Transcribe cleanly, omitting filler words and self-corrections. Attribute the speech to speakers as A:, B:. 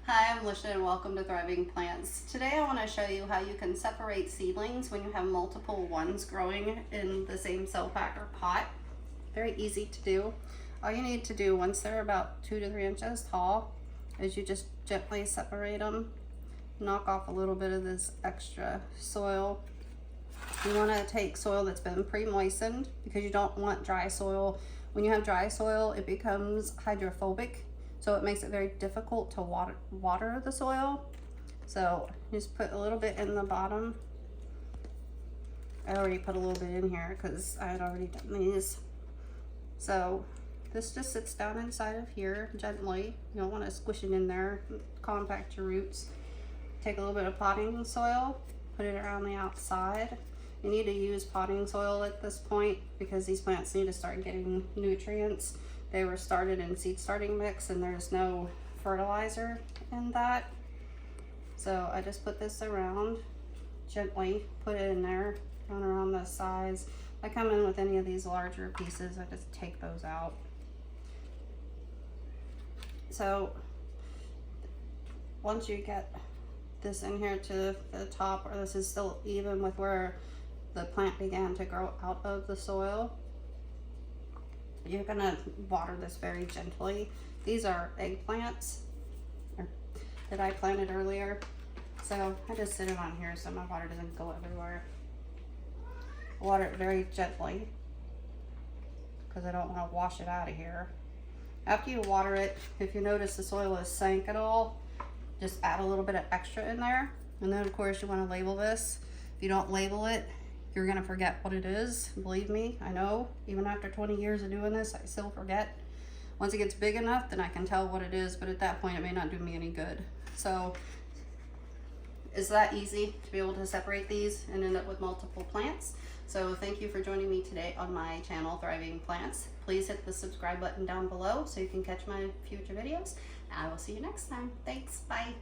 A: Hi, I'm Lisha and welcome to Thriving Plants. Today I want to show you how you can separate seedlings when you have multiple ones growing in the same cell pack or pot. Very easy to do. All you need to do once they're about 2 to 3 inches tall is you just gently separate them. Knock off a little bit of this extra soil. You want to take soil that's been pre-moistened because you don't want dry soil. When you have dry soil, it becomes hydrophobic. So it makes it very difficult to water the soil. So just put a little bit in the bottom. I already put a little bit in here because I had already done these. So this just sits down inside of here gently. You don't want to squish it in there, compact your roots. Take a little bit of potting soil, put it around the outside. You need to use potting soil at this point because these plants need to start getting nutrients. They were started in seed starting mix and there's no fertilizer in that. So I just put this around, gently put it in there, down around the sides. If I come in with any of these larger pieces, I just take those out. So once you get this in here to the top, or this is still even with where the plant began to grow out of the soil, you're gonna water this very gently. These are eggplants that I planted earlier. So I just sit it on here so my water doesn't go everywhere. Water it very gently because I don't want to wash it out of here. After you water it, if you notice the soil is sank at all, just add a little bit of extra in there. And then of course you want to label this. If you don't label it, you're gonna forget what it is. Believe me, I know. Even after 20 years of doing this, I still forget. Once it gets big enough, then I can tell what it is, but at that point, it may not do me any good. So, it's that easy to be able to separate these and end up with multiple plants. So, thank you for joining me today on my channel, Thriving Plants. Please hit the subscribe button down below so you can catch my future videos. I will see you next time. Thanks, bye.